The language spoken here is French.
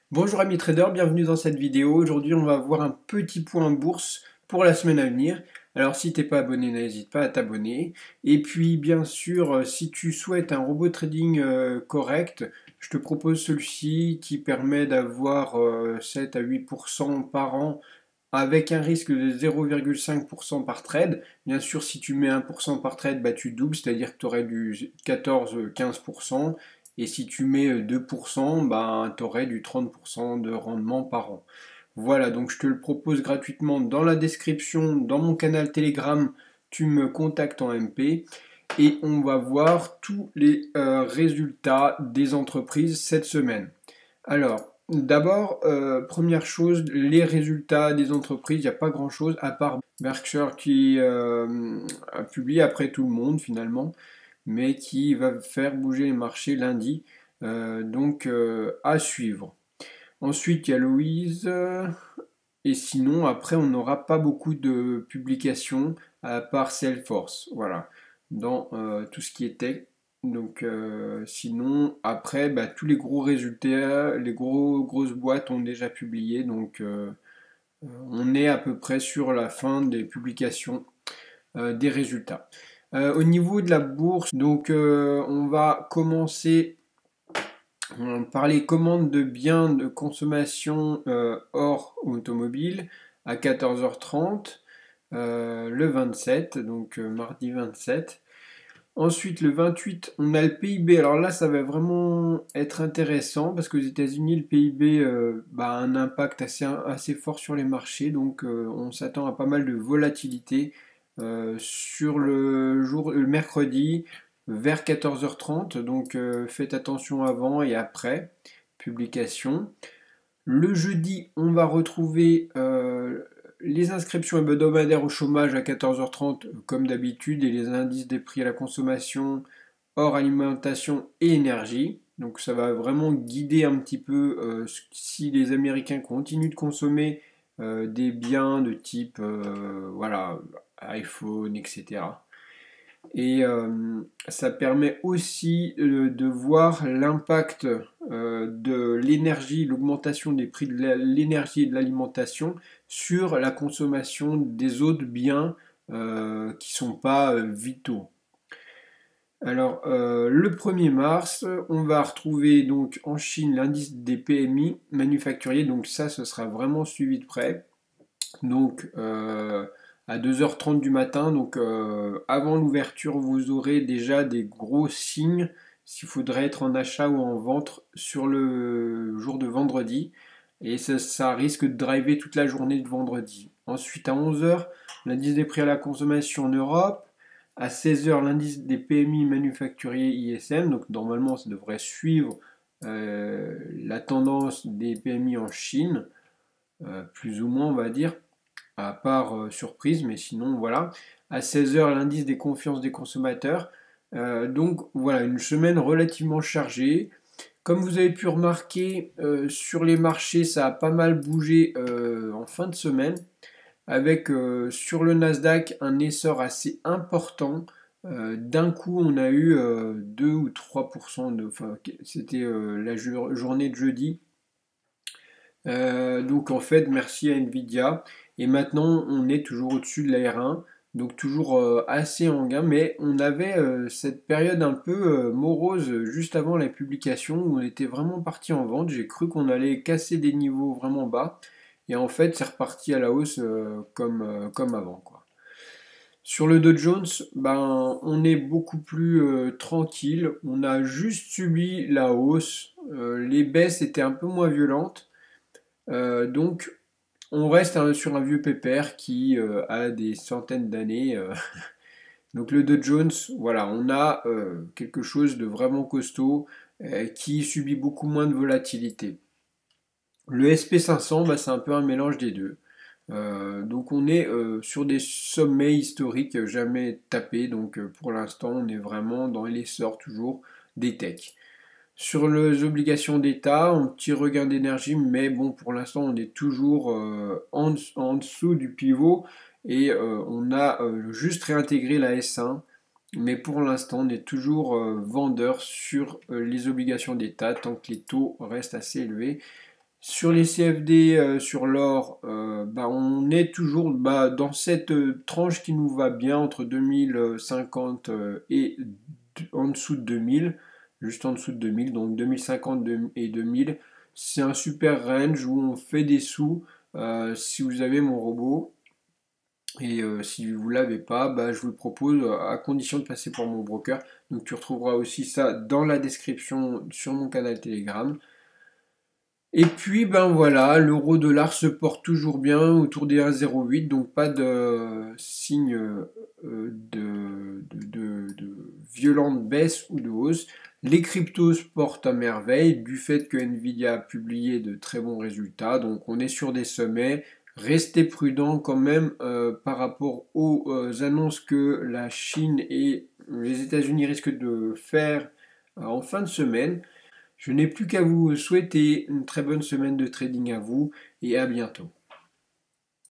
Bonjour amis traders, bienvenue dans cette vidéo. Aujourd'hui on va voir un petit point bourse pour la semaine à venir. Alors si t'es pas abonné, n'hésite pas à t'abonner. Et puis bien sûr, si tu souhaites un robot trading correct, je te propose celui-ci qui permet d'avoir 7 à 8% par an avec un risque de 0,5% par trade. Bien sûr, si tu mets 1% par trade, bah, tu doubles, c'est-à-dire que tu aurais du 14-15%. Et si tu mets 2%, bah, tu aurais du 30% de rendement par an. Voilà, donc je te le propose gratuitement dans la description, dans mon canal Telegram, tu me contactes en MP et on va voir tous les résultats des entreprises cette semaine. Alors, d'abord, première chose, les résultats des entreprises, il n'y a pas grand-chose à part Berkshire qui a publié après tout le monde finalement, mais qui va faire bouger les marchés lundi. Donc à suivre. Ensuite, il y a Louise. Et sinon, après, on n'aura pas beaucoup de publications à part Salesforce. Voilà. Dans tout ce qui était. Donc sinon, après, bah, tous les gros résultats, les grosses boîtes ont déjà publié. Donc on est à peu près sur la fin des publications des résultats. Au niveau de la bourse, on va commencer par les commandes de biens de consommation hors automobile à 14h30 le 27, donc mardi 27. Ensuite, le 28, on a le PIB. Alors là, ça va vraiment être intéressant parce qu'aux États-Unis, le PIB a un impact assez fort sur les marchés. Donc on s'attend à pas mal de volatilité sur le mercredi vers 14h30. Donc faites attention avant et après publication. Le jeudi, on va retrouver les inscriptions hebdomadaires au chômage à 14h30 comme d'habitude et les indices des prix à la consommation hors alimentation et énergie. Donc ça va vraiment guider un petit peu si les Américains continuent de consommer des biens de type voilà, iPhone, etc. Et ça permet aussi de voir l'impact de l'énergie, l'augmentation des prix de l'énergie et de l'alimentation sur la consommation des autres biens qui ne sont pas vitaux. Alors, le 1er mars, on va retrouver donc en Chine l'indice des PMI manufacturiers. Donc ça, ce sera vraiment suivi de près. Donc à 2h30 du matin, donc avant l'ouverture, vous aurez déjà des gros signes s'il faudrait être en achat ou en vente sur le jour de vendredi. Et ça risque de driver toute la journée de vendredi. Ensuite, à 11h, l'indice des prix à la consommation en Europe. À 16h, l'indice des PMI manufacturiers ISM. Donc normalement, ça devrait suivre la tendance des PMI en Chine, plus ou moins, on va dire à part surprise, mais sinon voilà. À 16h, l'indice des confiances des consommateurs. Donc voilà, une semaine relativement chargée. Comme vous avez pu remarquer, sur les marchés, ça a pas mal bougé en fin de semaine, avec sur le Nasdaq un essor assez important. D'un coup, on a eu 2 ou 3% enfin, c'était la journée de jeudi. Donc en fait, merci à Nvidia. Et maintenant, on est toujours au-dessus de la R1, donc toujours assez en gain. Mais on avait cette période un peu morose juste avant la publication où on était vraiment parti en vente. J'ai cru qu'on allait casser des niveaux vraiment bas. Et en fait, c'est reparti à la hausse comme avant, quoi. Sur le Dow Jones, ben, on est beaucoup plus tranquille. On a juste subi la hausse. Les baisses étaient un peu moins violentes. Donc on reste sur un vieux pépère qui a des centaines d'années. Donc le Dow Jones, voilà, on a quelque chose de vraiment costaud qui subit beaucoup moins de volatilité. Le SP 500, bah, c'est un peu un mélange des deux. Donc on est sur des sommets historiques jamais tapés. Donc pour l'instant, on est vraiment dans l'essor toujours des techs. Sur les obligations d'État, un petit regain d'énergie, mais bon, pour l'instant, on est toujours en dessous du pivot et on a juste réintégré la S1, mais pour l'instant, on est toujours vendeur sur les obligations d'État tant que les taux restent assez élevés. Sur les CFD, sur l'or, on est toujours dans cette tranche qui nous va bien entre 2050 et en dessous de 2000, juste en dessous de 2000, donc 2050 et 2000. C'est un super range où on fait des sous si vous avez mon robot. Et si vous l'avez pas, je vous le propose à condition de passer pour mon broker. Donc tu retrouveras aussi ça dans la description sur mon canal Telegram. Et puis ben voilà, l'euro-dollar se porte toujours bien autour des 1,08, donc pas de signe de violente baisse ou de hausse. Les cryptos se portent à merveille du fait que Nvidia a publié de très bons résultats, donc on est sur des sommets. Restez prudent quand même par rapport aux annonces que la Chine et les États-Unis risquent de faire en fin de semaine. Je n'ai plus qu'à vous souhaiter une très bonne semaine de trading à vous et à bientôt.